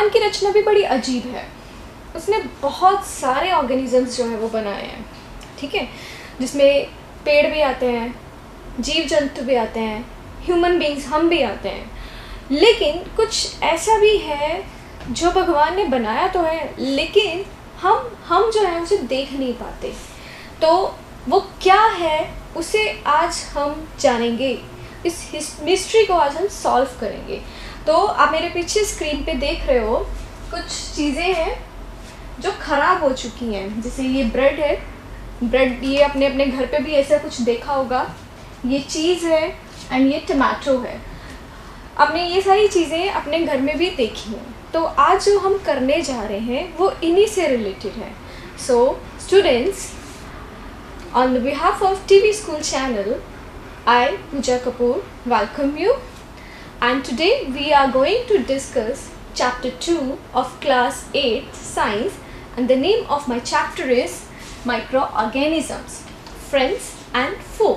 भगवान की रचना भी बड़ी अजीब है। उसने बहुत सारे ऑर्गेनिजम्स जो है वो बनाए हैं, ठीक है, जिसमें पेड़ भी आते हैं, जीव जंतु भी आते हैं, ह्यूमन बींग्स हम भी आते हैं। लेकिन कुछ ऐसा भी है जो भगवान ने बनाया तो है, लेकिन हम जो है उसे देख नहीं पाते। तो वो क्या है उसे आज हम जानेंगे, इस मिस्ट्री को आज हम सॉल्व करेंगे। तो आप मेरे पीछे स्क्रीन पे देख रहे हो कुछ चीज़ें हैं जो ख़राब हो चुकी हैं। जैसे ये ब्रेड है, ब्रेड ये अपने अपने घर पे भी ऐसा कुछ देखा होगा। ये चीज़ है एंड ये टमाटो है। आपने ये सारी चीज़ें अपने घर में भी देखी हैं। तो आज जो हम करने जा रहे हैं वो इन्हीं से रिलेटेड है। So students, on the behalf of TV School channel, I, Pooja Kapoor, welcome you. And today we are going to discuss chapter 2 of class 8 science, and the name of my chapter is microorganisms, friends and foe.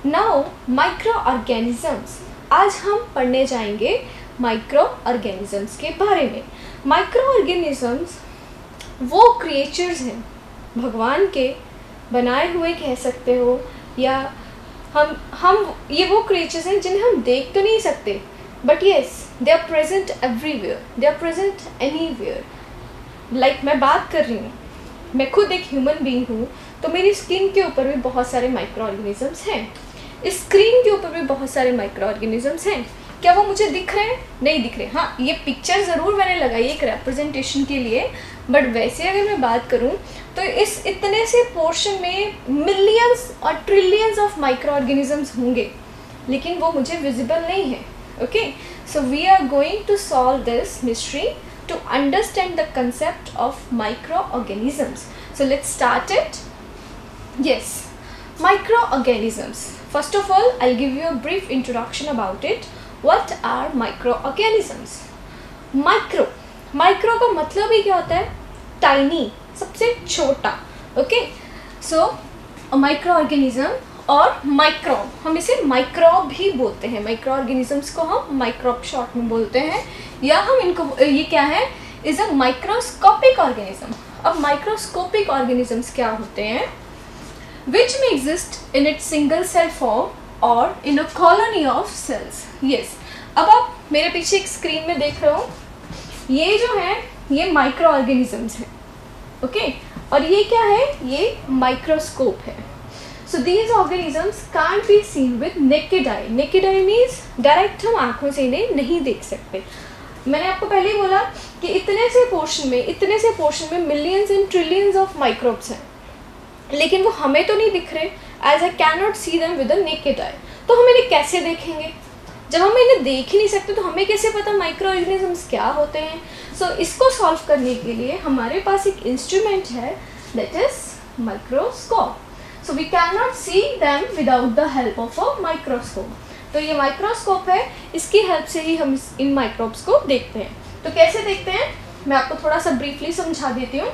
Now microorganisms, आज हम पढ़ने जाएंगे microorganisms के बारे में। Microorganisms वो creatures हैं भगवान के बनाए हुए कह सकते हो, या हम ये वो क्रिएचर्स हैं जिन्हें हम देख तो नहीं सकते, but yes they are present everywhere, they are present anywhere. Like मैं बात कर रही हूँ, मैं खुद एक ह्यूमन बीइंग हूँ, तो मेरी स्किन के ऊपर भी बहुत सारे माइक्रो ऑर्गेनिजम्स हैं, स्क्रीन के ऊपर भी बहुत सारे माइक्रो ऑर्गेनिजम्स हैं। क्या वो मुझे दिख रहे हैं? नहीं दिख रहे। हाँ, ये पिक्चर ज़रूर मैंने लगाई एक रिप्रेजेंटेशन के लिए, बट वैसे अगर मैं बात करूँ तो इस इतने से पोर्शन में मिलियंस और ट्रिलियंस ऑफ माइक्रो ऑर्गेनिजम्स होंगे, लेकिन वो मुझे विजिबल नहीं है। Okay, so we are going to solve this mystery to understand the concept of micro organisms. So let's start it. Yes, microorganisms. First of all, I'll give you a brief introduction about it. What are microorganisms? Micro का मतलब ही क्या होता है? Tiny, सबसे छोटा। Okay, so a microorganism और microbe, हम इसे microbe भी बोलते हैं। microorganisms को हम microbe short में बोलते हैं, या हम इनको, ये क्या है, is a microscopic organism। अब microscopic organisms क्या होते हैं? Which may exist in its single cell form or in a colony of cells. Yes. अब आप मेरे पीछे एक स्क्रीन में देख रहे हो, ये जो है ये माइक्रो ऑर्गेनिजम्स है। ओके, और ये क्या है? ये माइक्रोस्कोप है। So these organisms can't be seen with naked eye. Naked I means direct हम आँखों से इन्हें नहीं देख सकते। मैंने आपको पहले ही बोला कि इतने से पोर्शन में millions and trillions of microbes हैं, लेकिन वो हमें तो नहीं दिख रहे। As I can not see them with a naked eye. तो हम इन्हें कैसे देखेंगे? जब हम इन्हें देख ही नहीं सकते तो हमें कैसे पता माइक्रो ऑर्गेनिजम्स क्या होते हैं? सो इसको सॉल्व करने के लिए हमारे पास एक इंस्ट्रूमेंट है, that is microscope. So we can not see them without the help of a microscope. तो ये माइक्रोस्कोप है, इसकी हेल्प से ही हम इन माइक्रोब्स को देखते हैं। तो कैसे देखते हैं मैं आपको थोड़ा सा ब्रीफली समझा देती हूँ।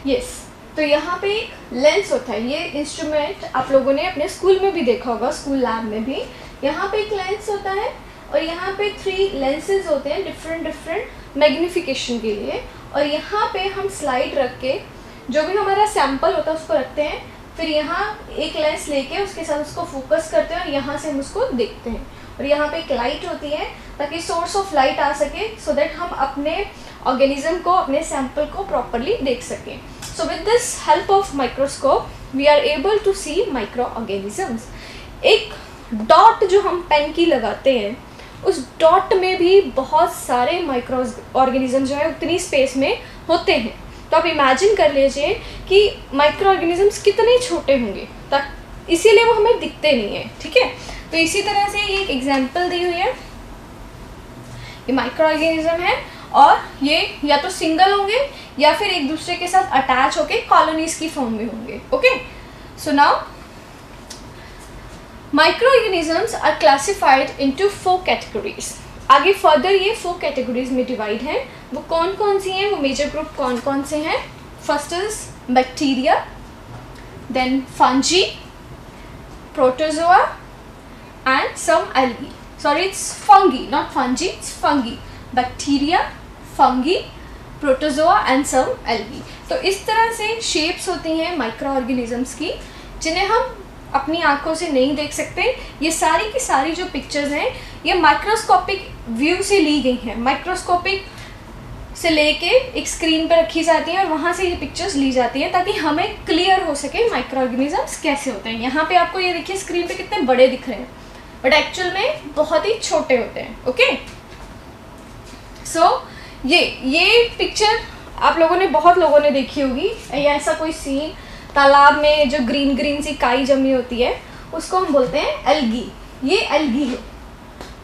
यस, तो यहाँ पे एक लेंस होता है। ये इंस्ट्रूमेंट आप लोगों ने अपने स्कूल में भी देखा होगा, स्कूल लैब में भी। यहाँ पे एक लेंस होता है और यहाँ पे 3 लेंसेज होते हैं डिफरेंट मैग्नीफिकेशन के लिए। और यहाँ पे हम स्लाइड रख के जो भी हमारा सैंपल होता है उसको रखते हैं, फिर यहाँ एक लेंस लेके उसके साथ उसको फोकस करते हैं और यहाँ से हम उसको देखते हैं। और यहाँ पे एक लाइट होती है ताकि सोर्स ऑफ लाइट आ सके, सो दैट हम अपने ऑर्गेनिज्म को, अपने सैंपल को प्रॉपरली देख सकें। So with this help of microscope, we are able to see microorganisms. एक डॉट जो हम पेन की लगाते हैं, उस डॉट में भी बहुत सारे माइक्रो ऑर्गेनिज्म जो है उतनी स्पेस में होते हैं। तो आप इमेजिन कर लीजिए कि माइक्रो ऑर्गेनिजम्स कितने छोटे होंगे, इसीलिए वो हमें दिखते नहीं है। ठीक है, तो इसी तरह से ये एक एग्जाम्पल दी हुई है। ये माइक्रो ऑर्गेनिज्म है और ये या तो सिंगल होंगे या फिर एक दूसरे के साथ अटैच होके कॉलोनीज की फॉर्म में होंगे। Okay, so now microorganisms are classified into 4 categories. आगे फर्दर ये 4 कैटेगरीज में डिवाइड हैं। वो कौन कौन सी हैं, वो मेजर ग्रुप कौन कौन से हैं? First is bacteria, then fungi, protozoa and some algae. Sorry, it's fungi, not fungi, it's fungi. Bacteria, fungi, protozoa and some algae. तो इस तरह से शेप्स होती हैं माइक्रो ऑर्गेनिजम्स की, जिन्हें हम अपनी आंखों से नहीं देख सकते। ये सारी की सारी जो पिक्चर्स हैं ये माइक्रोस्कोपिक व्यू से ली गई हैं, माइक्रोस्कोपिक से लेके एक स्क्रीन पर रखी जाती हैं और वहाँ से ये पिक्चर्स ली जाती हैं ताकि हमें क्लियर हो सके माइक्रो ऑर्गेनिजम्स कैसे होते हैं। यहाँ पे आपको ये देखिए स्क्रीन पे कितने बड़े दिख रहे हैं, बट एक्चुअल में बहुत ही छोटे होते हैं। ओके, सो ये पिक्चर आप लोगों ने, बहुत लोगों ने देखी होगी। या ऐसा कोई सीन, तालाब में जो ग्रीन ग्रीन सी काई जमी होती है उसको हम बोलते हैं एल्गी। ये एल्गी है।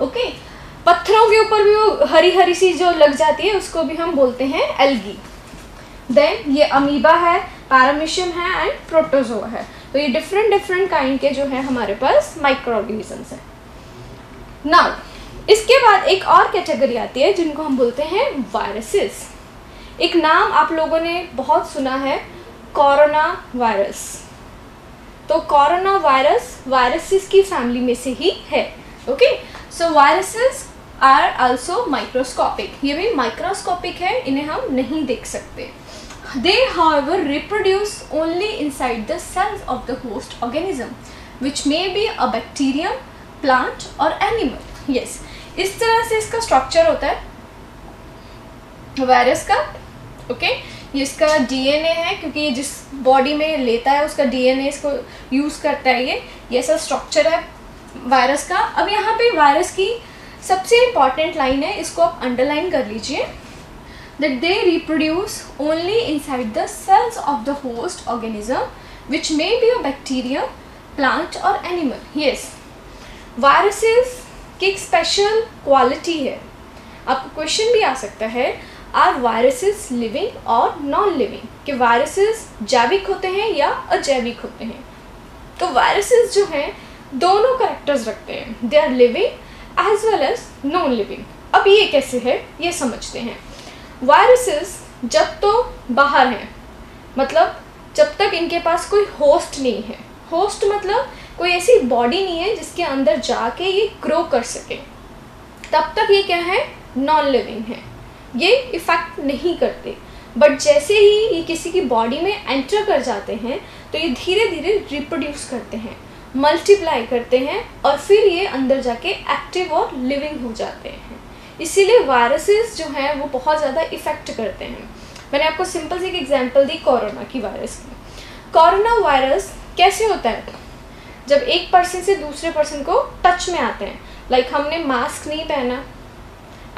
ओके, पत्थरों के ऊपर भी वो हरी हरी सी जो लग जाती है उसको भी हम बोलते हैं एल्गी। देन ये अमीबा है, पैरामीशियम है एंड प्रोटोजोआ है। तो ये डिफरेंट काइंड के जो है हमारे पास माइक्रो ऑर्गेनिजम्स हैं। नाउ इसके बाद एक और कैटेगरी आती है जिनको हम बोलते हैं वायरसेस। एक नाम आप लोगों ने बहुत सुना है, कोरोना वायरस। तो कोरोना वायरस वायरसेस की फैमिली में से ही है। Okay, so viruses are also microscopic. ये भी माइक्रोस्कोपिक है, इन्हें हम नहीं देख सकते। They however reproduce only inside the cells of the host organism, which may be a bacterium, plant or animal. Yes, इस तरह से इसका स्ट्रक्चर होता है वायरस का। ओके, ये इसका डीएनए है, क्योंकि ये जिस बॉडी में लेता है उसका डीएनए इसको यूज़ करता है। ये ऐसा स्ट्रक्चर है वायरस का। अब यहाँ पे वायरस की सबसे इम्पॉर्टेंट लाइन है, इसको आप अंडरलाइन कर लीजिए, that they reproduce only inside the cells of the host organism, which may be a bacteria, plant or animal. Yes, viruses की एक स्पेशल क्वालिटी है। आपको क्वेश्चन भी आ सकता है, आर वायरसेस लिविंग और नॉन लिविंग, कि वायरसेस जैविक होते हैं या अजैविक होते हैं। तो वायरसेस जो हैं दोनों कैरेक्टर्स रखते हैं, they are living as well as non living. अब ये कैसे है ये समझते हैं। वायरसेस जब तो बाहर हैं, मतलब जब तक इनके पास कोई होस्ट नहीं है, होस्ट मतलब कोई ऐसी बॉडी नहीं है जिसके अंदर जाके ये ग्रो कर सके, तब तक ये क्या है, नॉन लिविंग है, ये इफेक्ट नहीं करते। बट जैसे ही ये किसी की बॉडी में एंटर कर जाते हैं तो ये धीरे धीरे रिप्रोड्यूस करते हैं, मल्टीप्लाई करते हैं और फिर ये अंदर जाके एक्टिव और लिविंग हो जाते हैं। इसीलिए वायरसेस जो हैं वो बहुत ज़्यादा इफ़ेक्ट करते हैं। मैंने आपको सिंपल सी एक एग्जांपल दी कोरोना की वायरस की। कोरोना वायरस कैसे होता है, जब एक पर्सन से दूसरे पर्सन को टच में आते हैं, लाइक हमने मास्क नहीं पहना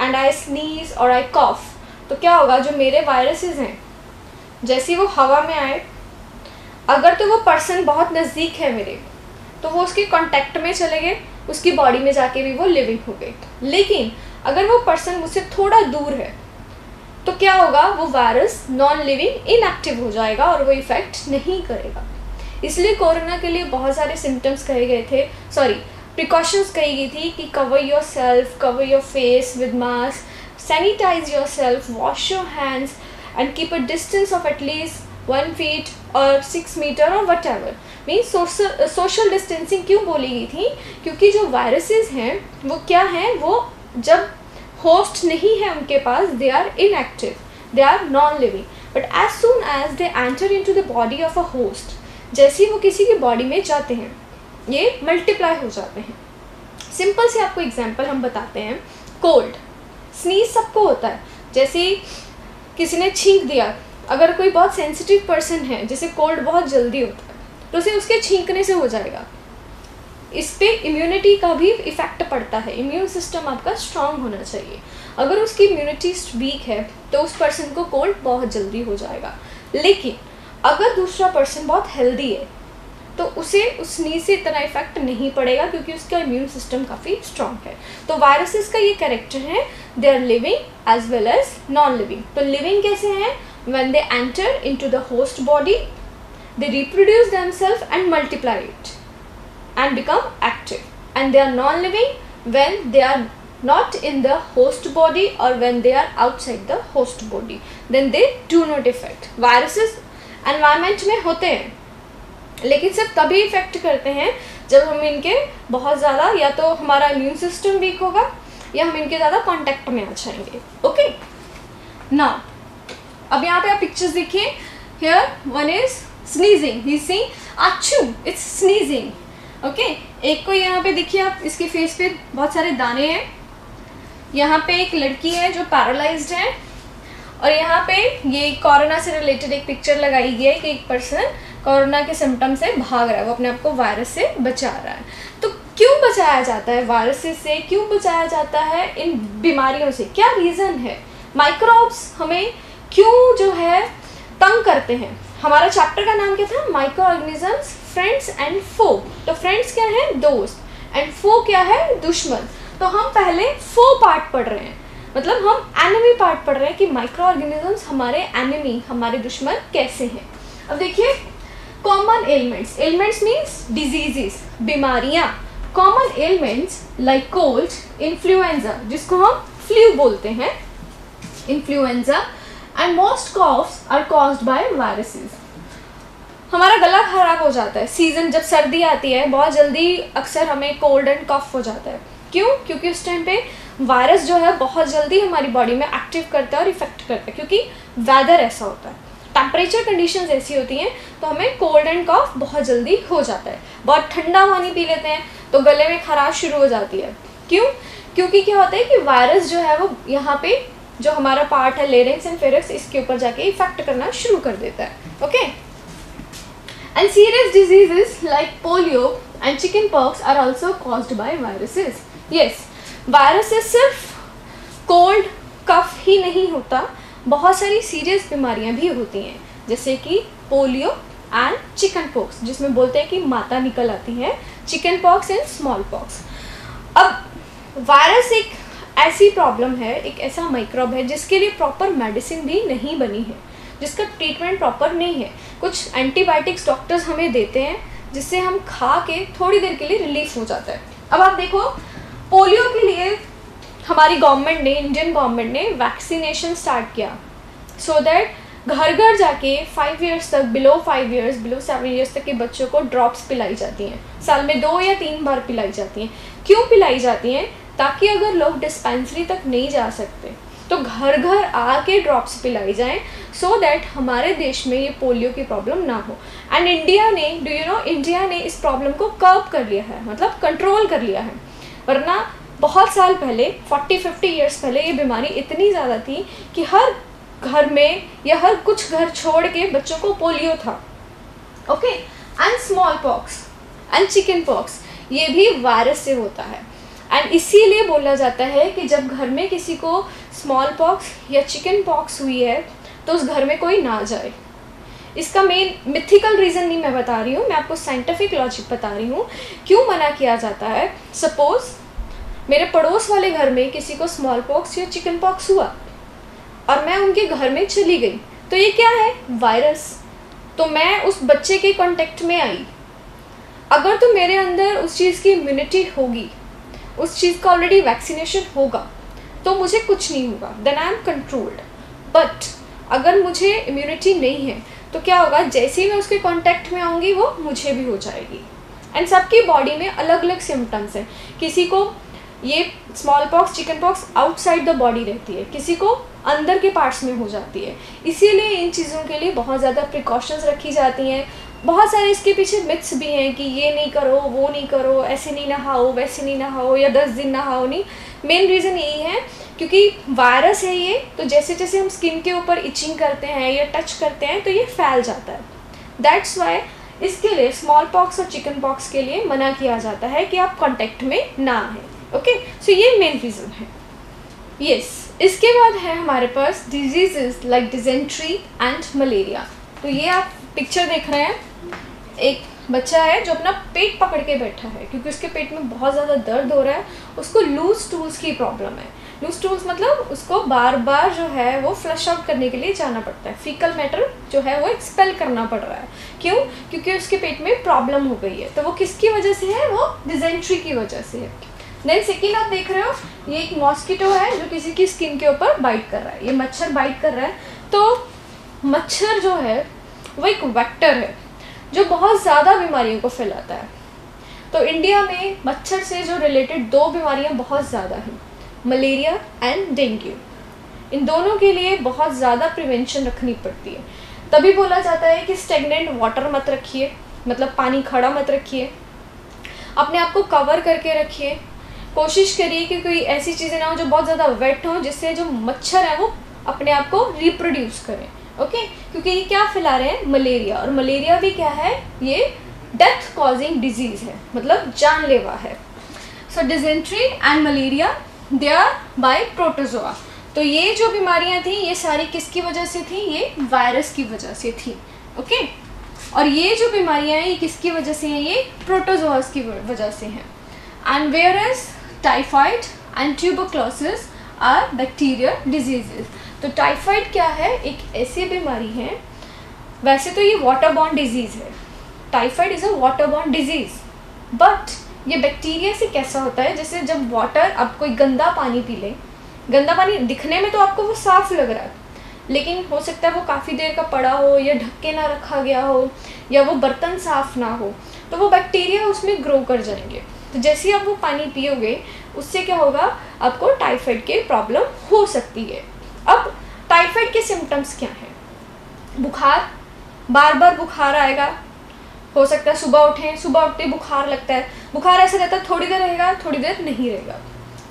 एंड आई स्नीज और आई कॉफ, तो क्या होगा, जो मेरे वायरसेस हैं जैसे वो हवा में आए, अगर तो वो पर्सन बहुत नज़दीक है मेरे तो वो उसके कांटेक्ट में चले गए, उसकी बॉडी में जाके भी वो लिविंग हो गए। लेकिन अगर वो पर्सन मुझसे थोड़ा दूर है तो क्या होगा, वो वायरस नॉन लिविंग इनएक्टिव हो जाएगा और वो इफेक्ट नहीं करेगा। इसलिए कोरोना के लिए बहुत सारे सिम्टम्स कहे गए थे, प्रिकॉशंस कही गई थी कि cover yourself, cover your face with mask, sanitise yourself, wash your hands and keep a distance of at least 1 feet और 6 मीटर और whatever. Means social distancing क्यों बोली गई थी, क्योंकि जो वायरसेस हैं वो क्या हैं, वो जब होस्ट नहीं है उनके पास, they are inactive, they are non living, but as soon as they enter into the body of a host, जैसे ही वो किसी की बॉडी में जाते हैं ये मल्टीप्लाई हो जाते हैं। सिंपल से आपको एग्जांपल हम बताते हैं, कोल्ड, स्नीज सबको होता है, जैसे किसी ने छींक दिया, अगर कोई बहुत सेंसिटिव पर्सन है जिसे कोल्ड बहुत जल्दी होता है तो उसे उसके छींकने से हो जाएगा। इस पे इम्यूनिटी का भी इफ़ेक्ट पड़ता है, इम्यून सिस्टम आपका स्ट्रांग होना चाहिए। अगर उसकी इम्यूनिटी वीक है तो उस पर्सन को कोल्ड बहुत जल्दी हो जाएगा। लेकिन अगर दूसरा पर्सन बहुत हेल्दी है तो उसे उस स्नीज से इतना इफेक्ट नहीं पड़ेगा क्योंकि उसका इम्यून सिस्टम काफ़ी स्ट्रांग है। तो वायरसेस का ये कैरेक्टर है, they are living as well as non living. तो लिविंग कैसे हैं, when they enter into the host body they reproduce themselves and multiply it and become active, and they are non-living when they are not in the host body or when they are outside the host body, then they do not affect. viruses environment में होते हैं लेकिन सिर्फ तभी effect करते हैं जब हम इनके बहुत ज़्यादा, या तो हमारा इम्यून सिस्टम वीक होगा या हम इनके ज़्यादा कांटेक्ट में आ जाएंगे। ओके, नाउ अब यहाँ पे आप पिक्चर्स देखिए, here one is sneezing, he saying achoo, it's sneezing. Okay, एक को यहाँ पे देखिए आप, इसके फेस पे बहुत सारे दाने हैं। यहाँ पे एक लड़की है जो पैरालाइज्ड है, और यहाँ पे ये कोरोना से रिलेटेड एक पिक्चर लगाई गई है कि एक पर्सन कोरोना के सिम्टम से भाग रहा है, वो अपने आप को वायरस से बचा रहा है। तो क्यों बचाया जाता है वायरसेस से, क्यों बचाया जाता है इन बीमारियों से, क्या रीज़न है? माइक्रोब्स हमें क्यों जो है तंग करते हैं? हमारा चैप्टर का नाम क्या था? माइक्रो ऑर्गेनिजम्स, फ्रेंड्स एंड फो। तो फ्रेंड्स क्या है? दोस्त, एंड फो क्या है? दुश्मन। तो हम पहले फो पार्ट पढ़ रहे हैं, मतलब हम एनिमी पार्ट पढ़ रहे हैं कि माइक्रो ऑर्गेनिजम्स हमारे एनिमी, हमारे दुश्मन कैसे हैं। अब देखिए, common elements, elements means diseases, बीमारियां। Common elements like cold, influenza जिसको हम फ्लू बोलते हैं, influenza, and most coughs are caused by viruses. हमारा गला खराब हो जाता है, सीजन जब सर्दी आती है बहुत जल्दी अक्सर हमें कोल्ड एंड कफ हो जाता है। क्यों? क्योंकि उस टाइम पे वायरस जो है बहुत जल्दी हमारी बॉडी में एक्टिव करता है और इफेक्ट करता है, क्योंकि वेदर ऐसा होता है, टेम्परेचर कंडीशंस ऐसी होती हैं, तो हमें कोल्ड एंड कफ बहुत जल्दी हो जाता है। बहुत ठंडा पानी पी लेते हैं तो गले में खराश शुरू हो जाती है। क्यों? क्योंकि क्या होता है कि वायरस जो है वो यहाँ पे जो हमारा पार्ट है लेरिंक्स एंड फेरिंक्स, इसके ऊपर जाके इफेक्ट करना शुरू कर देता है। Okay, and serious diseases like polio and chicken pox are also caused by viruses. Yes, viruses सिर्फ कोल्ड कफ ही नहीं होता, बहुत सारी सीरियस बीमारियां भी होती हैं, जैसे कि पोलियो एंड चिकन पॉक्स, जिसमें बोलते हैं कि माता निकल आती है, chicken pox and small pox. अब वायरस एक ऐसी प्रॉब्लम है, एक ऐसा माइक्रोब है जिसके लिए प्रॉपर मेडिसिन भी नहीं बनी है, जिसका ट्रीटमेंट प्रॉपर नहीं है। कुछ एंटीबायोटिक्स डॉक्टर्स हमें देते हैं जिससे हम खा के थोड़ी देर के लिए रिलीफ हो जाता है। अब आप देखो, पोलियो के लिए हमारी गवर्नमेंट ने, इंडियन गवर्नमेंट ने वैक्सीनेशन स्टार्ट किया, सो दैट घर घर जाके 5 इयर्स तक, बिलो 5 इयर्स, बिलो 7 इयर्स तक के बच्चों को ड्रॉप्स पिलाई जाती हैं, साल में 2 या 3 बार पिलाई जाती हैं। क्यों पिलाई जाती हैं? ताकि अगर लोग डिस्पेंसरी तक नहीं जा सकते तो घर घर आके ड्रॉप्स पिलाई जाएं, सो दैट हमारे देश में ये पोलियो की प्रॉब्लम ना हो। एंड इंडिया ने, डू यू नो, इंडिया ने इस प्रॉब्लम को कर्ब कर लिया है, मतलब कंट्रोल कर लिया है। वरना बहुत साल पहले, 40-50 ईयर्स पहले, ये बीमारी इतनी ज़्यादा थी कि हर घर में या हर कुछ घर छोड़ के बच्चों को पोलियो था। Okay, and small pox and chicken pox, ये भी वायरस से होता है। एंड इसीलिए बोला जाता है कि जब घर में किसी को स्मॉल पॉक्स या चिकन पॉक्स हुई है तो उस घर में कोई ना जाए। इसका मेन मिथिकल रीज़न नहीं मैं बता रही हूँ, मैं आपको साइंटिफिक लॉजिक बता रही हूँ क्यों मना किया जाता है। सपोज़ मेरे पड़ोस वाले घर में किसी को स्मॉल पॉक्स या चिकन पॉक्स हुआ और मैं उनके घर में चली गई, तो ये क्या है? वायरस। तो मैं उस बच्चे के कांटेक्ट में आई, अगर तो मेरे अंदर उस चीज़ की इम्यूनिटी होगी, उस चीज़ का ऑलरेडी वैक्सीनेशन होगा, तो मुझे कुछ नहीं होगा, then I am controlled. But अगर मुझे इम्यूनिटी नहीं है तो क्या होगा? जैसे ही मैं उसके कांटेक्ट में आऊँगी वो मुझे भी हो जाएगी। एंड सबकी बॉडी में अलग अलग सिम्टम्स हैं। किसी को ये small pox, chicken pox outside the body रहती है, किसी को अंदर के पार्ट्स में हो जाती है। इसीलिए इन चीज़ों के लिए बहुत ज़्यादा प्रिकॉशंस रखी जाती हैं। बहुत सारे इसके पीछे मिथ्स भी हैं कि ये नहीं करो, वो नहीं करो, ऐसे नहीं नहाओ, वैसे नहीं नहाओ, या 10 दिन नहाओ नहीं। मेन रीज़न यही है क्योंकि वायरस है ये, तो जैसे जैसे हम स्किन के ऊपर इचिंग करते हैं या टच करते हैं तो ये फैल जाता है। दैट्स वाई इसके लिए स्मॉल पॉक्स और चिकन पॉक्स के लिए मना किया जाता है कि आप कॉन्टेक्ट में ना आए। ओके, सो ये मेन रीज़न है। यस, इसके बाद है हमारे पास diseases like dysentery and malaria. तो ये आप पिक्चर देख रहे हैं, एक बच्चा है जो अपना पेट पकड़ के बैठा है क्योंकि उसके पेट में बहुत ज़्यादा दर्द हो रहा है, उसको लूज स्टूल्स की प्रॉब्लम है। लूज स्टूल्स मतलब उसको बार बार जो है वो फ्लश आउट करने के लिए जाना पड़ता है, फीकल मैटर जो है वो एक्सपेल करना पड़ रहा है। क्यों? क्योंकि उसके पेट में प्रॉब्लम हो गई है। तो वो किसकी वजह से है? वो डिजेंट्री की वजह से है। देन सेकेंड आप देख रहे हो, ये एक मॉस्किटो है जो किसी की स्किन के ऊपर बाइट कर रहा है, ये मच्छर बाइट कर रहा है। तो मच्छर जो है वो एक वेक्टर है जो बहुत ज़्यादा बीमारियों को फैलाता है। तो इंडिया में मच्छर से जो रिलेटेड 2 बीमारियां बहुत ज़्यादा हैं, मलेरिया एंड डेंगू। इन दोनों के लिए बहुत ज़्यादा प्रिवेंशन रखनी पड़ती है। तभी बोला जाता है कि स्टेगनेंट वाटर मत रखिए, मतलब पानी खड़ा मत रखिए, अपने आप को कवर करके रखिए। कोशिश करिए कि कोई ऐसी चीज़ें ना हो जो बहुत ज़्यादा वेट हो, जिससे जो मच्छर है वो अपने आप को रिप्रोड्यूस करें। ओके, क्योंकि ये क्या फैला रहे हैं, मलेरिया, और मलेरिया भी क्या है, ये डेथ कॉजिंग डिजीज़ है, मतलब जानलेवा है। So dysentery and malaria they are by protozoa. तो ये जो बीमारियां थी ये सारी किसकी वजह से थी, ये वायरस की वजह से थी। ओके, और ये जो बीमारियां हैं ये किसकी वजह से हैं, ये प्रोटोजोआस की वजह से हैं। And whereas typhoid and tuberculosis are bacterial diseases. तो टाइफाइड क्या है, एक ऐसी बीमारी है, वैसे तो ये वाटर बॉर्न डिजीज़ है, typhoid is a water borne disease, but ये बैक्टीरिया से कैसा होता है, जैसे जब वाटर, अब कोई गंदा पानी पी ले, गंदा पानी दिखने में तो आपको वो साफ़ लग रहा है, लेकिन हो सकता है वो काफ़ी देर का पड़ा हो, या ढक के ना रखा गया हो, या वो बर्तन साफ़ ना हो, तो वो बैक्टीरिया उसमें ग्रो कर जाएंगे। तो जैसे ही आप वो पानी पियोगे उससे क्या होगा, आपको टाइफाइड की प्रॉब्लम हो सकती है। अब टाइफाइड के सिम्टम्स क्या हैं, बुखार, बार बार बुखार आएगा, हो सकता है सुबह उठें, सुबह उठते बुखार लगता है, बुखार ऐसा रहता है थोड़ी देर रहेगा, थोड़ी देर नहीं रहेगा,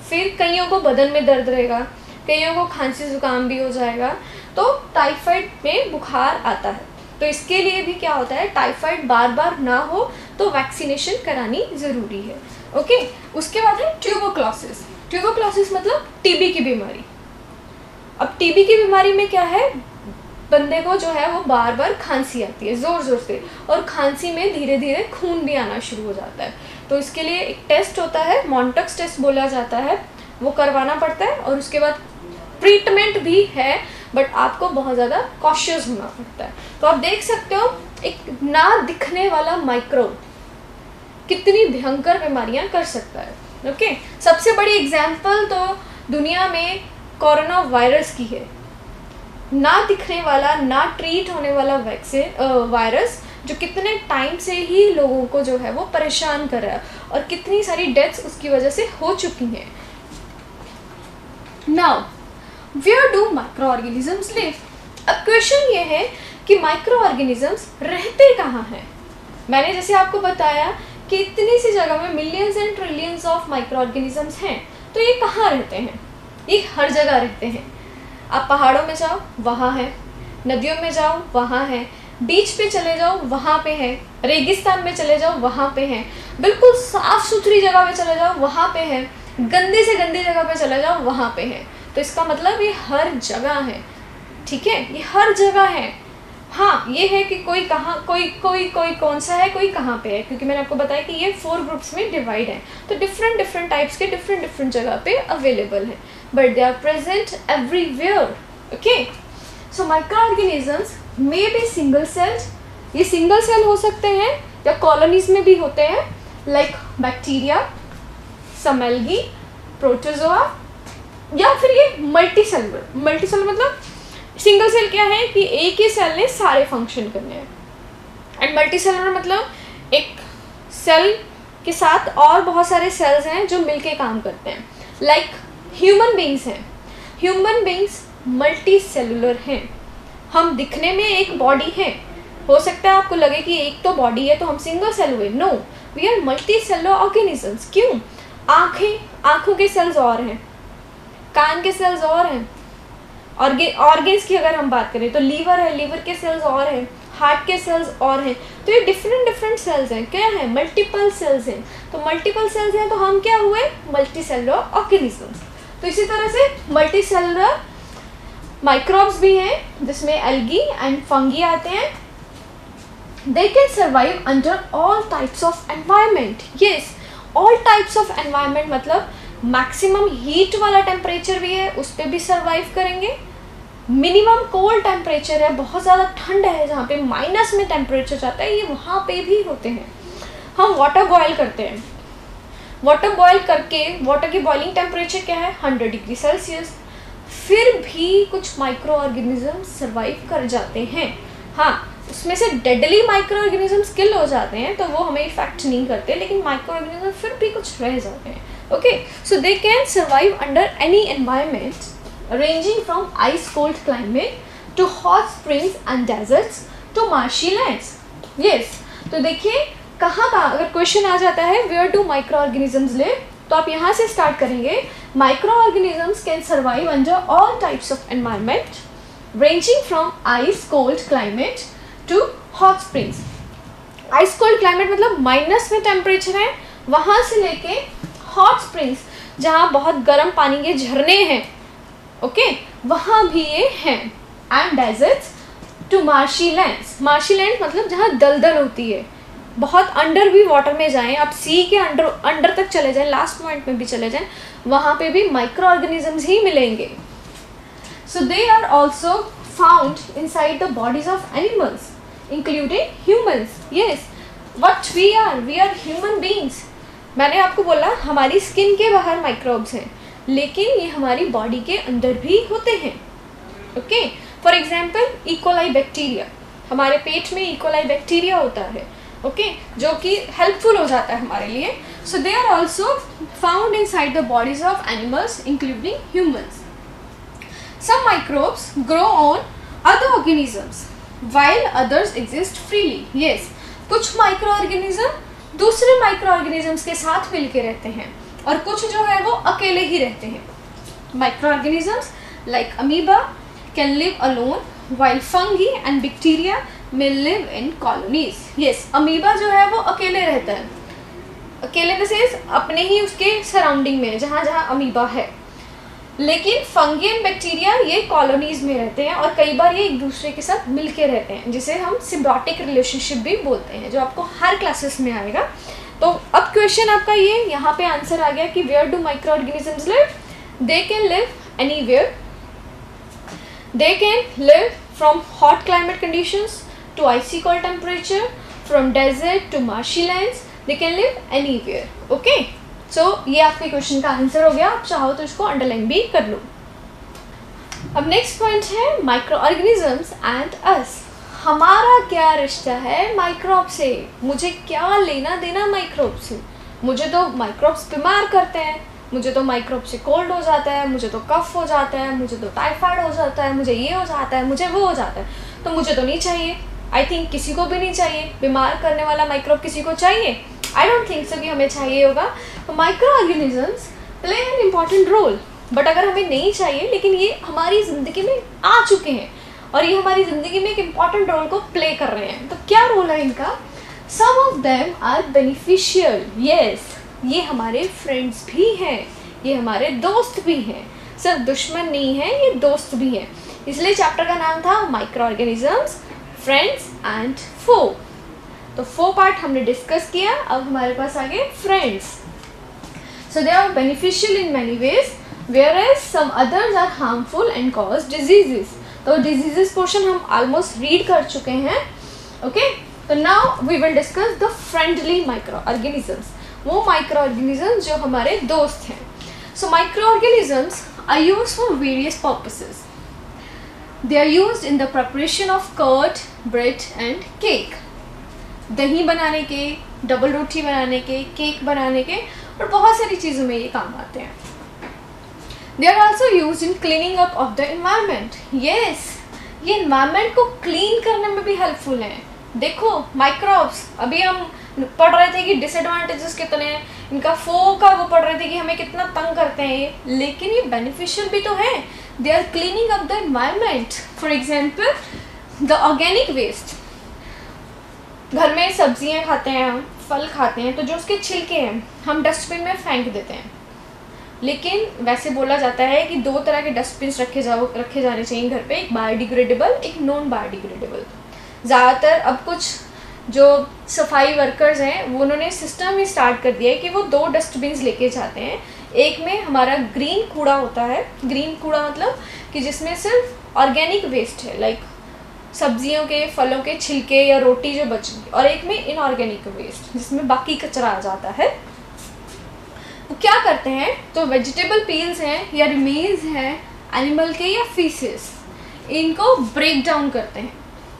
फिर कईयों को बदन में दर्द रहेगा, कईयों को खांसी जुकाम भी हो जाएगा। तो टाइफाइड में बुखार आता है, तो इसके लिए भी क्या होता है, टाइफाइड बार बार ना हो तो वैक्सीनेशन करानी ज़रूरी है। ओके, उसके बाद है ट्यूबरक्लोसिस। ट्यूबरक्लोसिस मतलब टीबी की बीमारी। अब टीबी की बीमारी में क्या है, बंदे को जो है वो बार बार खांसी आती है ज़ोर ज़ोर से, और खांसी में धीरे धीरे खून भी आना शुरू हो जाता है। तो इसके लिए एक टेस्ट होता है, मॉन्टक्स टेस्ट बोला जाता है, वो करवाना पड़ता है, और उसके बाद ट्रीटमेंट भी है, बट आपको बहुत ज़्यादा कॉशियस होना पड़ता है। तो आप देख सकते हो एक ना दिखने वाला माइक्रोब कितनी भयंकर बीमारियां कर सकता है। ओके, सबसे बड़ी एग्जाम्पल तो दुनिया में कोरोना वायरस की है, ना दिखने वाला, ना ट्रीट होने वाला वायरस, जो कितने टाइम से ही लोगों को जो है वो परेशान कर रहा है, और कितनी सारी डेथ्स उसकी वजह से हो चुकी हैं। Now where do micro organisms live. अब क्वेश्चन ये है कि माइक्रो ऑर्गेनिजम्स रहते कहाँ हैं। मैंने जैसे आपको बताया कि इतनी सी जगह में millions and trillions of micro organisms हैं, तो ये कहाँ रहते हैं, ये हर जगह रहते हैं। आप पहाड़ों में जाओ वहाँ है, नदियों में जाओ वहाँ है, बीच पे चले जाओ वहाँ पे है, रेगिस्तान में चले जाओ वहाँ पे है, बिल्कुल साफ़ सुथरी जगह पे चले जाओ वहाँ पे है, गंदी से गंदी जगह पे चले जाओ वहाँ पे है। तो इसका मतलब ये हर जगह है, ठीक है, ये हर जगह है। हाँ, ये है कि कोई कहाँ, कोई कौन सा है, कोई कहाँ पे है, क्योंकि मैंने आपको बताया कि ये 4 ग्रुप्स में डिवाइड है, तो डिफरेंट टाइप्स के डिफरेंट जगह पे अवेलेबल है, but they are present everywhere. Okay, so micro organisms may be single cells, ये सिंगल सेल हो सकते हैं या कॉलोनीज में भी होते हैं, like bacteria, some algae, protozoa, या फिर ये मल्टी सेलुलर मतलब सिंगल सेल क्या है कि एक ही सेल ने सारे फंक्शन करने हैं, एंड मल्टी सेलुलर मतलब एक सेल के साथ और बहुत सारे सेल्स हैं जो मिलके काम करते हैं, लाइक ह्यूमन बींग्स हैं। ह्यूमन बींग्स मल्टी सेलुलर हैं, हम दिखने में एक बॉडी है, हो सकता है आपको लगे कि एक तो बॉडी है तो हम सिंगल सेल हुए, no, we are multi cellular organisms. क्यों, आँखों के सेल्स और हैं, कान के सेल्स और हैं, ऑर्गेन्स की अगर हम बात करें तो लीवर है, लीवर के सेल्स और हैं, हार्ट के सेल्स और हैं, तो ये डिफरेंट सेल्स हैं, क्या है, मल्टीपल सेल्स हैं। तो मल्टीपल सेल्स हैं तो हम क्या हुए, मल्टी सेलुलर ऑर्गेनिजम्स। तो इसी तरह से मल्टी सेलुलर माइक्रोब्स भी हैं जिसमें एल्गी एंड फंगी आते हैं। They can survive under all types of environment. Yes, all types of environment मतलब मैक्सिमम हीट वाला टेम्परेचर भी है, उस पर भी सर्वाइव करेंगे। मिनिमम कोल्ड टेम्परेचर है, बहुत ज़्यादा ठंड है जहाँ पे माइनस में टेम्परेचर जाता है, ये वहाँ पे भी होते हैं। हम वाटर बॉयल करते हैं, वाटर बॉयल करके वाटर की बॉइलिंग टेम्परेचर क्या है, 100 डिग्री सेल्सियस, फिर भी कुछ माइक्रो ऑर्गेनिज्म सर्वाइव कर जाते हैं। हाँ, उसमें से डेडली माइक्रो ऑर्गेनिजम्स किल हो जाते हैं तो वो हमें इफेक्ट नहीं करते, लेकिन माइक्रो ऑर्गेनिज्म फिर भी कुछ रह जाते हैं। Okay, so they can survive under any environment. ranging from ice cold climate to hot springs and deserts to marshy lands. Yes, तो देखिए कहाँ अगर क्वेश्चन आ जाता है where do microorganisms live, तो आप यहाँ से स्टार्ट करेंगे. Microorganisms can survive under all types of environment ranging from ice cold climate to hot springs. ice cold climate मतलब माइनस में टेम्परेचर है, वहाँ से लेके हॉट स्प्रिंग्स जहाँ बहुत गर्म पानी के झरने हैं, ओके, वहाँ भी ये हैं. And deserts to marshy lands. Marshy land मतलब जहाँ दलदल होती है, बहुत अंडर भी वाटर में जाएं, आप सी के अंडर तक चले जाएं, लास्ट पॉइंट में भी चले जाएं, वहाँ पे भी माइक्रो ऑर्गेनिजम्स ही मिलेंगे. So they are also found inside the bodies of animals including humans. Yes, what we are human beings. मैंने आपको बोला हमारी स्किन के बाहर माइक्रोब्स हैं, लेकिन ये हमारी बॉडी के अंदर भी होते हैं. Okay, for example E coli bacteria, हमारे पेट में इकोलाई बैक्टीरिया होता है, ओके, जो कि हेल्पफुल हो जाता है हमारे लिए. So they are also found inside the bodies of animals including humans. Some microbes grow on other organisms while others exist freely. Yes, कुछ माइक्रो ऑर्गेनिज्म दूसरे माइक्रो ऑर्गेनिजम्स के साथ मिलके रहते हैं और कुछ जो है वो अकेले ही रहते हैं. Micro organisms like amoeba can live alone while fungi and bacteria may live in colonies. Yes, amoeba जो है वो अकेले रहता है, अकेले में से अपने ही उसके सराउंडिंग में जहाँ जहाँ अमीबा है, लेकिन फंगी एंड बैक्टीरिया ये कॉलोनीज में रहते हैं और कई बार ये एक दूसरे के साथ मिलके रहते हैं, जिसे हम सिम्बायोटिक रिलेशनशिप भी बोलते हैं, जो आपको हर क्लासेस में आएगा. तो अब क्वेश्चन आपका ये यहाँ पे आंसर आ गया कि where do micro organisms live. They can live anywhere. They can live from hot climate conditions to icy cold temperature, from desert to marshy lands. They can live anywhere. Okay, so ये आपके question का answer हो गया. आप चाहो तो इसको underline भी कर लो. अब नेक्स्ट पॉइंट है माइक्रो ऑर्गेनिजम्स एंड अस. हमारा क्या रिश्ता है माइक्रोब से, मुझे क्या लेना देना माइक्रोब से. मुझे तो माइक्रोब्स बीमार करते हैं, मुझे तो माइक्रोब से कोल्ड हो जाता है, मुझे तो कफ हो जाता है, मुझे तो टाइफाइड हो जाता है, मुझे ये हो जाता है, मुझे वो हो जाता है. तो मुझे तो नहीं चाहिए. आई थिंक किसी को भी नहीं चाहिए. बीमार करने वाला माइक्रोब किसी को चाहिए? आई डोंट थिंक सो कि हमें चाहिए होगा. तो micro organisms play an important role, but अगर हमें नहीं चाहिए लेकिन ये हमारी ज़िंदगी में आ चुके हैं और ये हमारी ज़िंदगी में एक इम्पॉर्टेंट रोल को प्ले कर रहे हैं. तो क्या रोल है इनका? Some of them are beneficial. Yes, ये हमारे फ्रेंड्स भी हैं, ये हमारे दोस्त भी हैं. सिर्फ दुश्मन नहीं है, ये दोस्त भी हैं. इसलिए चैप्टर का नाम था माइक्रो ऑर्गेनिजम्स, फ्रेंड्स एंड फो. तो फो पार्ट हमने डिस्कस किया. अब हमारे पास आ गए friends. So they are beneficial in many ways, whereas some others are harmful and cause diseases. तो diseases पोर्शन हम ऑलमोस्ट रीड कर चुके हैं. ओके, तो now we will discuss the friendly micro organisms, वो माइक्रो ऑर्गेनिजम्स जो हमारे दोस्त हैं. So micro organisms are used for various purposes. They are used in the preparation of curd, bread and cake. दही बनाने के, डबल रोटी बनाने के, केक बनाने के और बहुत सारी चीज़ों में ये काम आते हैं. They are also used in cleaning up of the environment. Yes, ये environment को clean करने में भी helpful हैं. देखो माइक्रोब्स, अभी हम पढ़ रहे थे कि डिसएडवांटेजेस कितने हैं, इनका फो का वो पढ़ रहे थे कि हमें कितना तंग करते हैं ये, लेकिन ये बेनिफिशियल भी तो है. They are cleaning up the environment. For example the organic waste. घर में सब्जियां खाते हैं हम, फल खाते हैं, तो जो उसके छिलके हैं हम डस्टबिन में फेंक देते हैं. लेकिन वैसे बोला जाता है कि दो तरह के डस्टबिन रखे जाने चाहिए घर पे, एक बायोडिग्रेडेबल, एक नॉन बायोडिग्रेडेबल. ज़्यादातर अब कुछ जो सफाई वर्कर्स हैं वो उन्होंने सिस्टम ही स्टार्ट कर दिया है कि वो दो डस्टबिन्स लेके जाते हैं. एक में हमारा ग्रीन कूड़ा होता है, ग्रीन कूड़ा मतलब कि जिसमें सिर्फ ऑर्गेनिक वेस्ट है, लाइक सब्जियों के, फलों के छिलके या रोटी जो बची, और एक में इनऑर्गेनिक वेस्ट जिसमें बाकी कचरा आ जाता है. वो क्या करते हैं, तो वेजिटेबल पील्स हैं या रिमेन्स हैं एनिमल के या फीसेस, इनको ब्रेक डाउन करते हैं,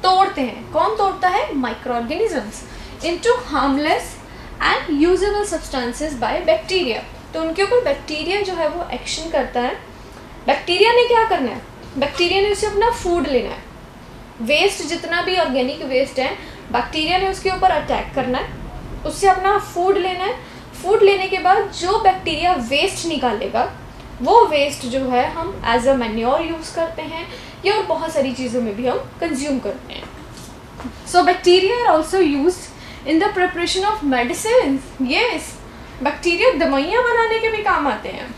तोड़ते हैं. कौन तोड़ता है? Micro organisms. Into harmless and usable substances by bacteria. तो उनके ऊपर बैक्टीरिया जो है वो एक्शन करता है बैक्टीरिया ने क्या करना है, बैक्टीरिया ने उससे अपना फूड लेना है। वेस्ट जितना भी ऑर्गेनिक वेस्ट है बैक्टीरिया ने उसके ऊपर अटैक करना है, उससे अपना फूड लेना है। फूड लेने के बाद जो बैक्टीरिया वेस्ट निकालेगा वो वेस्ट जो है हम एज अ मैन्योर यूज़ करते हैं या और बहुत सारी चीज़ों में भी हम कंज्यूम करते हैं। So bacteria are also used in the preparation of medicine. Yes, bacteria दवाइयाँ बनाने के भी काम आते हैं।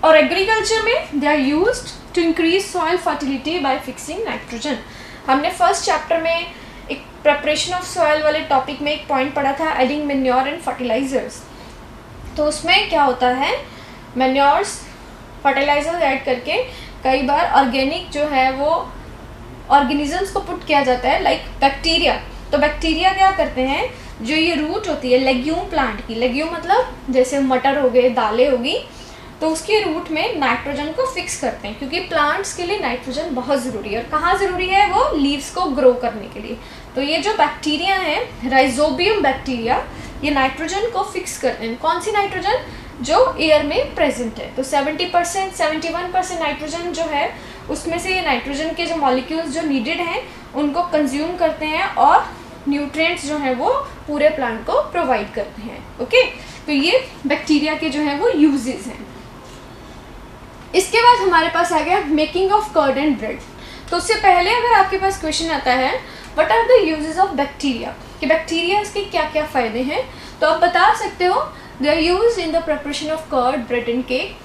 और एग्रीकल्चर में they are used to increase soil fertility by fixing nitrogen. हमने फर्स्ट चैप्टर में एक प्रिपरेशन ऑफ सॉइल वाले टॉपिक में एक पॉइंट पढ़ा था, एडिंग मैन्योर एंड फर्टिलाइजर्स। तो उसमें क्या होता है, मैन्योर्स फर्टिलाइजर्स ऐड करके कई बार ऑर्गेनिक जो है वो ऑर्गेनिजम्स को पुट किया जाता है, लाइक बैक्टीरिया। तो बैक्टीरिया क्या करते हैं, जो ये रूट होती है लेग्यूम प्लांट की, लेग्यूम मतलब जैसे मटर हो गए, दालें होगी, तो उसके रूट में नाइट्रोजन को फिक्स करते हैं क्योंकि प्लांट्स के लिए नाइट्रोजन बहुत ज़रूरी है। और कहाँ ज़रूरी है, वो लीव्स को ग्रो करने के लिए। तो ये जो बैक्टीरिया है राइजोबियम बैक्टीरिया, ये नाइट्रोजन को फिक्स करते हैं। कौन सी नाइट्रोजन, जो एयर में प्रेजेंट है। तो 70% 71% नाइट्रोजन जो है उसमें से ये नाइट्रोजन के जो मॉलिक्यूल्स जो नीडेड हैं उनको कंज्यूम करते हैं और न्यूट्रिएंट्स जो हैं वो पूरे प्लांट को प्रोवाइड करते हैं। ओके, तो ये बैक्टीरिया के जो हैं वो यूजेस हैं। इसके बाद हमारे पास आ गया making of curd and bread. तो उससे पहले अगर आपके पास क्वेश्चन आता है what are the uses of bacteria, कि बैक्टीरिया इसके क्या क्या फ़ायदे हैं, तो आप बता सकते हो they are used in the preparation of curd, bread and cake,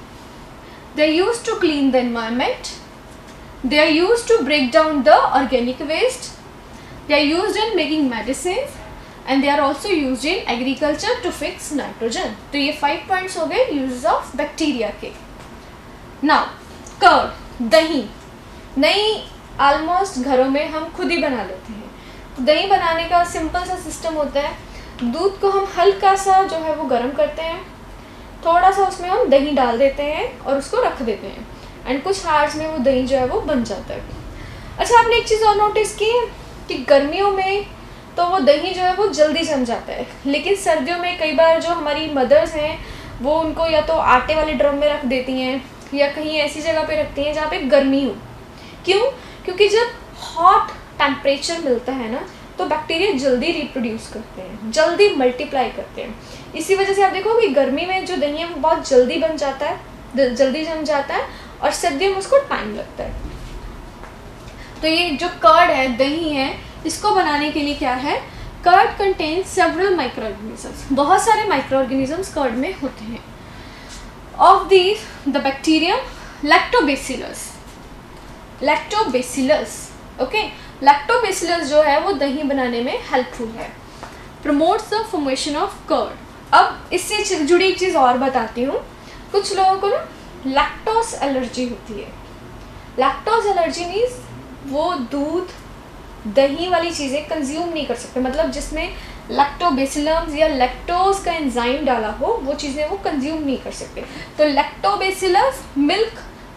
they are used to clean the environment, they are used to break down the organic waste, they are used in making medicine and they are also used in agriculture to fix nitrogen. तो ये 5 points हो गए uses of bacteria के। Now curd, दही। दही almost घरों में हम खुद ही बना लेते हैं। तो दही बनाने का सिंपल सा सिस्टम होता है, दूध को हम हल्का सा जो है वो गर्म करते हैं, थोड़ा सा उसमें हम दही डाल देते हैं और उसको रख देते हैं एंड कुछ आवर्स में वो दही जो है वो बन जाता है। अच्छा, आपने एक चीज़ और नोटिस की कि गर्मियों में तो वो दही जो है वो जल्दी जम जाता है, लेकिन सर्दियों में कई बार जो हमारी मदर्स हैं वो उनको या तो आटे वाले ड्रम में रख देती हैं या कहीं ऐसी जगह पे रखती हैं जहाँ पे गर्मी हो। क्यों? क्योंकि जब हॉट टेम्परेचर मिलता है ना तो बैक्टीरिया जल्दी रिप्रोड्यूस करते हैं, जल्दी मल्टीप्लाई करते हैं। इसी वजह से आप देखो कि गर्मी में जो दही है वो बहुत जल्दी बन जाता है, जल्दी जम जाता है, और सर्दियों में उसको टाइम लगता है। तो ये जो कर्ड है, दही है, इसको बनाने के लिए क्या है, curd contain several microorganisms. बहुत सारे माइक्रो ऑर्गेनिजम्स कर्ड में होते हैं। Of these the bacterium lactobacillus, okay, lactobacillus जो है वो दही बनाने में हेल्पफुल है। Promotes the formation of curd. अब इससे जुड़ी एक चीज़ और बताती हूँ, कुछ लोगों को ना लैक्टोज एलर्जी होती है। लैक्टोज एलर्जी मीन्स वो दूध, दही वाली चीज़ें कंज्यूम नहीं कर सकते, मतलब जिसमें लैक्टोबैसिलम्स या लैक्टोज का एंजाइम डाला हो वो चीज़ें वो कंज्यूम नहीं कर सकते। तो लैक्टोबैसिलस, मिल्क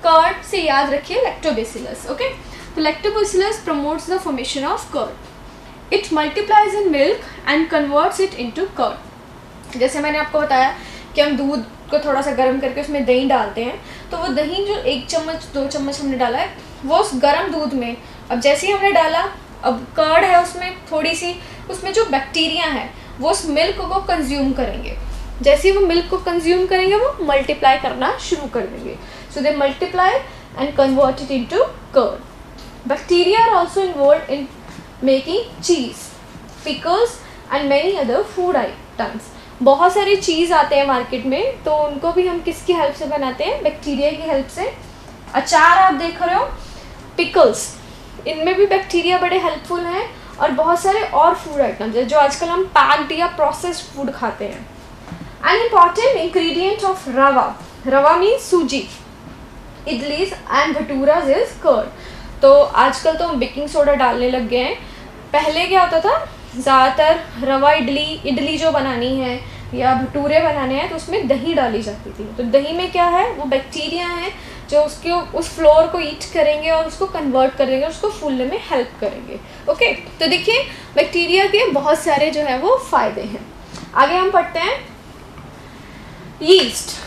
कर्ड से याद रखिए लैक्टोबैसिलस। ओके, तो lactobacillus promotes the formation of curd. It multiplies in milk and converts it into curd. जैसे मैंने आपको बताया कि हम दूध को थोड़ा सा गर्म करके उसमें दही डालते हैं, तो वो दही जो 1 चम्मच 2 चम्मच हमने डाला है वो उस गर्म दूध में, अब जैसे ही हमने डाला, अब कर्ड है उसमें थोड़ी सी, उसमें जो बैक्टीरिया है वो उस मिल्क को कंज्यूम करेंगे। जैसे ही वो मिल्क को कंज्यूम करेंगे वो मल्टीप्लाई करना शुरू कर देंगे। So they multiply and convert it into curd. Bacteria are also involved in making cheese, pickles and many other food items. बहुत सारी चीज़ आते हैं मार्केट में, तो उनको भी हम किसकी हेल्प से बनाते हैं, बैक्टीरिया की हेल्प से। अचार आप देख रहे हो, पिकल्स, इनमें भी बैक्टीरिया बड़े हेल्पफुल हैं। और बहुत सारे और फूड आइटम्स है जो आजकल हम पैक्ड या प्रोसेस्ड फूड खाते हैं। एन इम्पॉर्टेंट इंग्रेडिएंट ऑफ रवा, रवा मीन्स सूजी, इडलीज एंड भटूराज इज कर्ड। तो आजकल तो हम बेकिंग सोडा डालने लग गए हैं। पहले क्या होता था, ज़्यादातर रवा इडली जो बनानी है या भटूरे बनाने हैं तो उसमें दही डाली जाती थी। तो दही में क्या है, वो बैक्टीरिया है जो उसके उस फ्लोर को ईट करेंगे और उसको कन्वर्ट करेंगे, उसको फूलने में हेल्प करेंगे। ओके, तो देखिए बैक्टीरिया के बहुत सारे जो है वो फ़ायदे हैं। आगे हम पढ़ते हैं यीस्ट।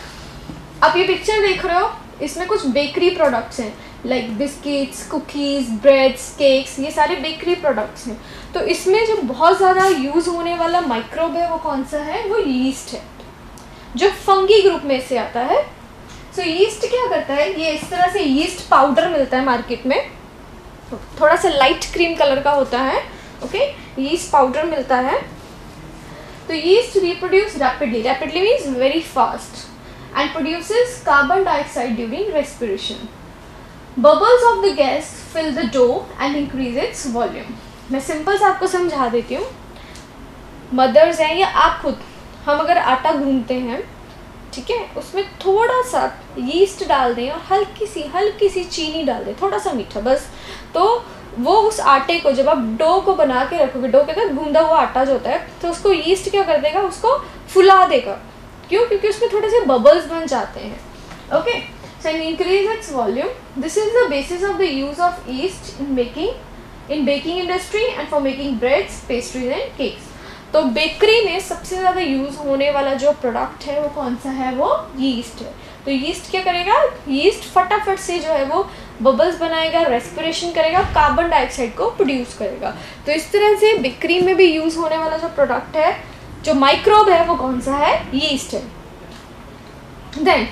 आप ये पिक्चर देख रहे हो, इसमें कुछ बेकरी प्रोडक्ट्स हैं, like biscuits, cookies, breads, cakes, ये सारे बेकरी प्रोडक्ट्स हैं। तो इसमें जो बहुत ज़्यादा यूज़ होने वाला माइक्रोब है वो कौन सा है, वो यीस्ट है, जो फंगी ग्रुप में से आता है। सो यीस्ट क्या करता है, ये इस तरह से यीस्ट पाउडर मिलता है मार्केट में, थोड़ा सा लाइट क्रीम कलर का होता है, ओके, यीस्ट पाउडर मिलता है। तो yeast reproduce rapidly means very fast and produces carbon dioxide during respiration. Bubbles of the gas fill the dough and increase its volume. मैं सिंपल से आपको समझा देती हूँ। मदर्स हैं या आप खुद, हम अगर आटा गूंथते हैं, ठीक है, उसमें थोड़ा सा यीस्ट डाल दें और हल्की सी चीनी डाल दें, थोड़ा सा मीठा बस, तो वो उस आटे को, जब आप डो को बना के रखोगे, डो के अंदर गूंदा हुआ आटा जो होता है, तो उसको यीस्ट क्या कर देगा, उसको फुला देगा। क्यों? क्योंकि उसमें थोड़े से बबल्स बन जाते हैं। Okay, so in increase its volume. This is the basis of the use of east in baking industry and for making breads, pastries and cakes. तो बेकरी में सबसे ज़्यादा यूज़ होने वाला जो प्रोडक्ट है वो कौन सा है, वो यीस्ट है। तो यीस्ट क्या करेगा, यीस्ट फटाफट से जो है वो बबल्स बनाएगा, रेस्पिरेशन करेगा, कार्बन डाइऑक्साइड को प्रोड्यूस करेगा। तो इस तरह से बेकरी में भी यूज़ होने वाला जो प्रोडक्ट है, जो माइक्रोब है, वो कौन सा है, यीस्ट है। देन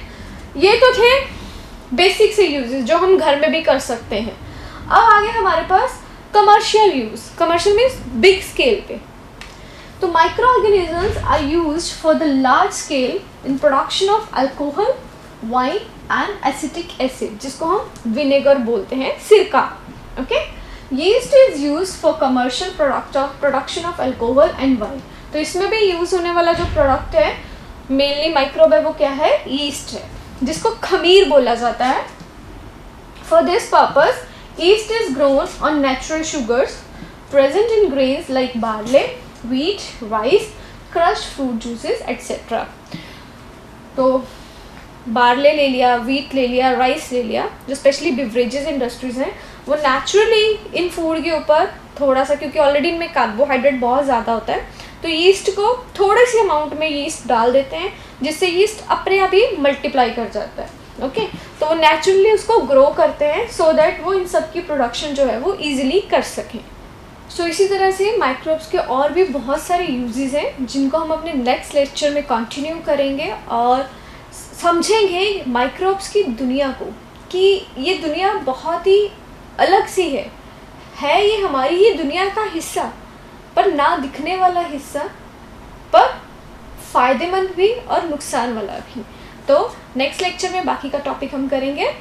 ये तो थे बेसिक से यूजेस जो हम घर में भी कर सकते हैं। अब आगे हमारे पास commercial use, commercial means big scale पे। तो micro organisms are used for the large scale in production of alcohol, wine and acetic acid, जिसको हम विनेगर बोलते हैं, सिरका। Okay, yeast is used for commercial production of alcohol and wine. तो इसमें भी यूज होने वाला जो प्रोडक्ट है, मेनली माइक्रोब है, वो क्या है, यीस्ट है, जिसको खमीर बोला जाता है। For this purpose yeast is grown on natural sugars present in grains like barley, wheat, rice, crushed fruit juices etcetera. तो बार्ले ले लिया, व्हीट ले लिया, राइस ले लिया, जो स्पेशली बिवरेजेस इंडस्ट्रीज हैं, वो नेचुरली इन फूड के ऊपर थोड़ा सा, क्योंकि ऑलरेडी इनमें कार्बोहाइड्रेट बहुत ज़्यादा होता है, तो यीस्ट को थोड़े से अमाउंट में यीस्ट डाल देते हैं, जिससे यीस्ट अपने आप ही मल्टीप्लाई कर जाता है। ओके, तो वो नेचुरली उसको ग्रो करते हैं सो दैट वो इन सब की प्रोडक्शन जो है वो ईजिली कर सकें। सो इसी तरह से माइक्रोब्स के और भी बहुत सारे यूजेस हैं, जिनको हम अपने नेक्स्ट लेक्चर में कंटिन्यू करेंगे और समझेंगे माइक्रोब्स की दुनिया को, कि ये दुनिया बहुत ही अलग सी है ये हमारी ही दुनिया का हिस्सा, पर ना दिखने वाला हिस्सा, पर फ़ायदेमंद भी और नुकसान वाला भी। तो नेक्स्ट लेक्चर में बाकी का टॉपिक हम करेंगे।